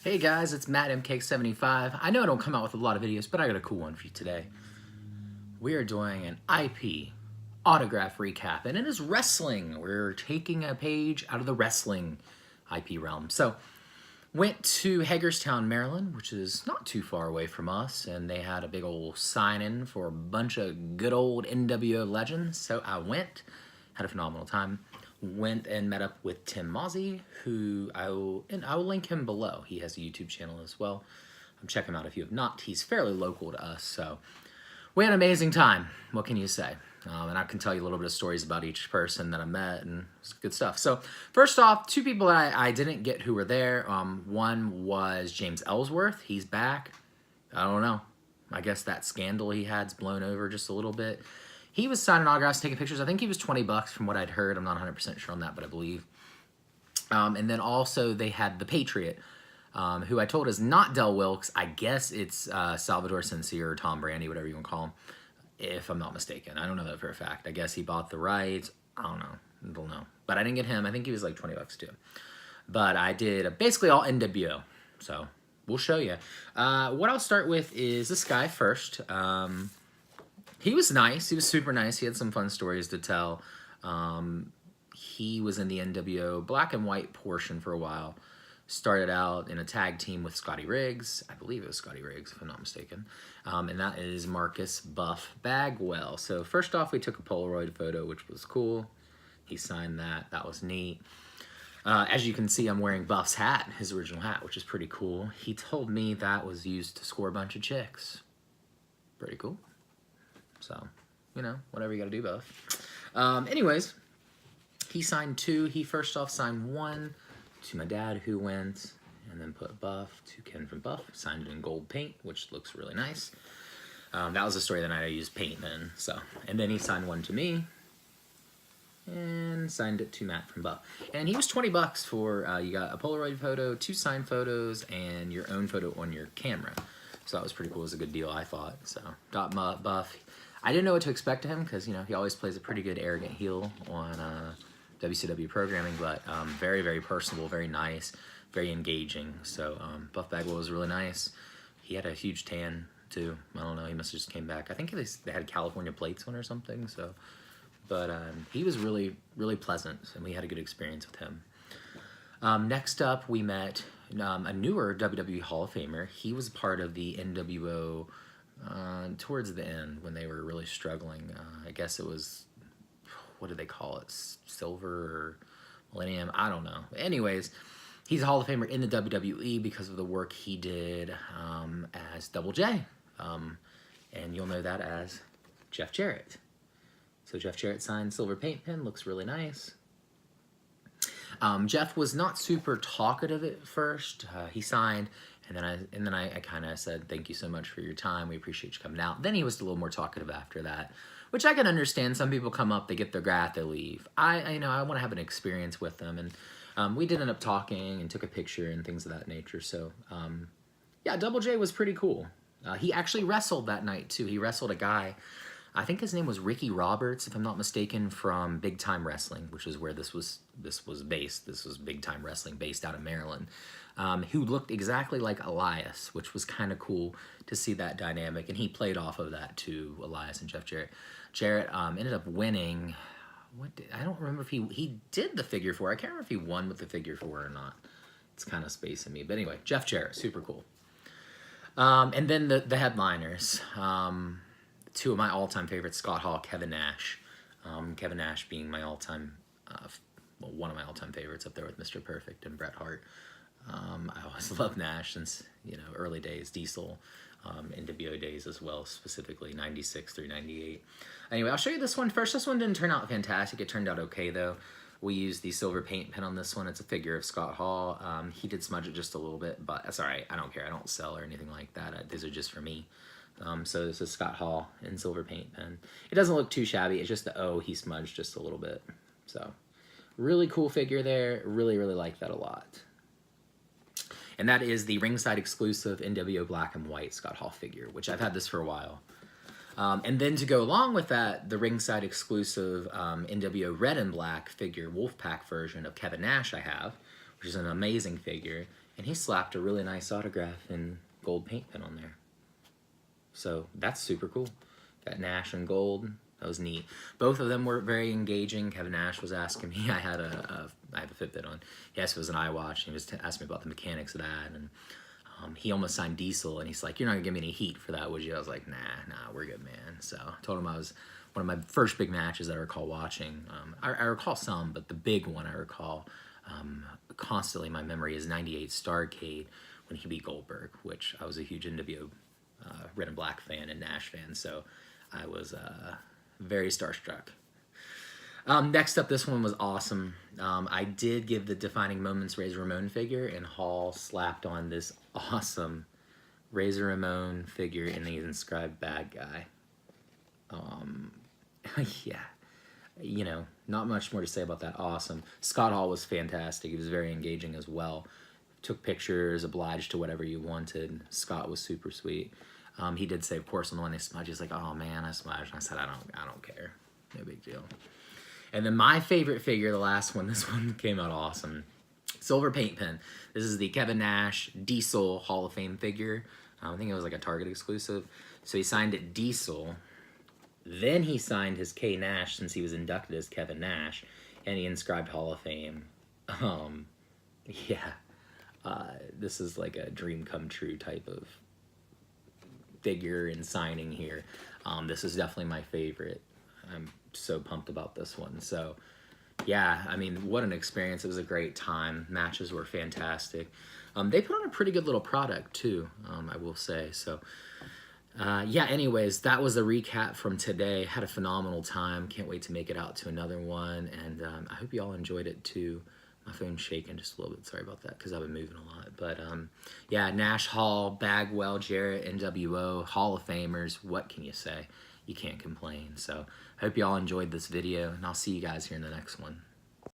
Hey guys, it's Matt MK75. I know I don't come out with a lot of videos, but I got a cool one for you today. We are doing an IP autograph recap, and it is wrestling. We're taking a page out of the wrestling IP realm. So, went to Hagerstown, Maryland, which is not too far away from us, and they had a big old sign-in for a bunch of good old NWO legends. So I went, had a phenomenal time. Went and met up with Tim Mozzie, who I will link him below. He has a YouTube channel as well. Check him out if you have not. He's fairly local to us, so we had an amazing time. What can you say? And I can tell you a little bit of stories about each person that I met, and it's good stuff. So first off, two people that I didn't get who were there. One was James Ellsworth. He's back. I don't know. I guess that scandal he had's blown over just a little bit. He was signing autographs, taking pictures. I think he was $20 from what I'd heard. I'm not 100% sure on that, but I believe. And then also they had the Patriot, who I told is not Del Wilkes. I guess it's Salvador Sincere or Tom Brandy, whatever you want to call him, if I'm not mistaken. I don't know that for a fact. I guess he bought the rights. I don't know. But I didn't get him. I think he was like $20 too. But I did basically all NWO. So we'll show you. What I'll start with is this guy first. He was nice. He was super nice. He had some fun stories to tell. He was in the NWO black and white portion for a while. Started out in a tag team with Scotty Riggs. I believe it was Scotty Riggs, if I'm not mistaken. And that is Marcus Buff Bagwell. So first off, we took a Polaroid photo, which was cool. He signed that. That was neat. As you can see, I'm wearing Buff's hat, his original hat, which is pretty cool. He told me that was used to score a bunch of chicks. Pretty cool. So, you know, whatever you gotta do, Buff. Anyways, he signed two. He first off signed one to my dad, who went and then put Buff to Ken from Buff. Signed it in gold paint, which looks really nice. That was the story that night I used paint then. So, and then he signed one to me and signed it to Matt from Buff. And he was $20 for, you got a Polaroid photo, 2 signed photos, and your own photo on your camera. So that was pretty cool. It was a good deal, I thought. So, got Buff. I didn't know what to expect of him because, you know, he always plays a pretty good arrogant heel on WCW programming, but very, very personable, very nice, very engaging. So Buff Bagwell was really nice. He had a huge tan, too. I don't know. He must have just came back. I think they had California plates on or something. So, but he was really, really pleasant, and we had a good experience with him. Next up, we met a newer WWE Hall of Famer. He was part of the NWO towards the end when they were really struggling. I guess it was, what do they call it? Silver or Millennium? I don't know. Anyways, he's a Hall of Famer in the WWE because of the work he did as Double J. And you'll know that as Jeff Jarrett. So Jeff Jarrett signed silver paint pen, looks really nice. Jeff was not super talkative at first. He signed, and then I kind of said, "Thank you so much for your time. We appreciate you coming out." Then he was a little more talkative after that, which I can understand. Some people come up, they get their graft, they leave. I want to have an experience with them, and we did end up talking and took a picture and things of that nature. So yeah, Double J was pretty cool. He actually wrestled that night too. He wrestled a guy. I think his name was Ricky Roberts, if I'm not mistaken, from Big Time Wrestling, which is where this was based. This was Big Time Wrestling based out of Maryland, who looked exactly like Elias, which was kind of cool to see that dynamic. And he played off of that too, Elias and Jeff Jarrett. Jarrett ended up winning. I don't remember if he did the figure 4. I can't remember if he won with the figure 4 or not. It's kind of spacing me. But anyway, Jeff Jarrett, super cool. And then the headliners. Two of my all-time favorites, Scott Hall, Kevin Nash. Kevin Nash being my all-time, well, one of my all-time favorites up there with Mr. Perfect and Bret Hart. I always loved Nash since, you know, early days, Diesel, NWO days as well, specifically 96 through 98. Anyway, I'll show you this one first. This one didn't turn out fantastic. It turned out okay, though. We used the silver paint pen on this one. It's a figure of Scott Hall. He did smudge it just a little bit, but that's all right. I don't care. I don't sell or anything like that. These are just for me. So this is Scott Hall in silver paint pen. It doesn't look too shabby. It's just the O he smudged just a little bit. So really cool figure there. Really, really like that a lot. And that is the ringside exclusive NWO black and white Scott Hall figure, which I've had this for a while. And then to go along with that, the ringside exclusive NWO red and black figure Wolfpack version of Kevin Nash I have, which which is an amazing figure, and he slapped a really nice autograph in gold paint pen on there. So that's super cool. Got Nash in gold. That was neat. Both of them were very engaging. Kevin Nash was asking me. I have a Fitbit on. He asked if it was an iWatch. And he was asking me about the mechanics of that. And he almost signed Diesel. And he's like, "You're not gonna give me any heat for that, would you?" I was like, "Nah, we're good, man." So I told him I was one of my first big matches that I recall watching. I recall some, but the big one I recall constantly in my memory is '98 Starrcade when he beat Goldberg, which I was a huge NWO Red and Black fan and Nash fan. So I was very starstruck. Next up, this one was awesome. I did give the Defining Moments Razor Ramon figure, and Hall slapped on this awesome Razor Ramon figure in the inscribed bad guy. Yeah, you know, not much more to say about that. Awesome. Scott Hall was fantastic. He was very engaging as well. Took pictures, obliged to whatever you wanted. Scott was super sweet. He did say, of course, on the one they smudged, he's like, "Oh man, I smudged." And I said, I don't care. No big deal. And then my favorite figure, the last one, this one came out awesome. Silver paint pen. This is the Kevin Nash Diesel Hall of Fame figure. I think it was like a Target exclusive. So he signed it Diesel. Then he signed his K Nash since he was inducted as Kevin Nash. And he inscribed Hall of Fame. Yeah. This is like a dream come true type of figure and signing here. This is definitely my favorite. I'm so pumped about this one. So yeah, I mean, what an experience. It was a great time. Matches were fantastic. They put on a pretty good little product too, I will say. So yeah, anyways, that was the recap from today. Had a phenomenal time. Can't wait to make it out to another one, and I hope you all enjoyed it too. My phone's shaking just a little bit. Sorry about that, because I've been moving a lot. But yeah, Nash, Hall, Bagwell, Jarrett, NWO, Hall of Famers. What can you say? You can't complain. So I hope you all enjoyed this video, and I'll see you guys here in the next one.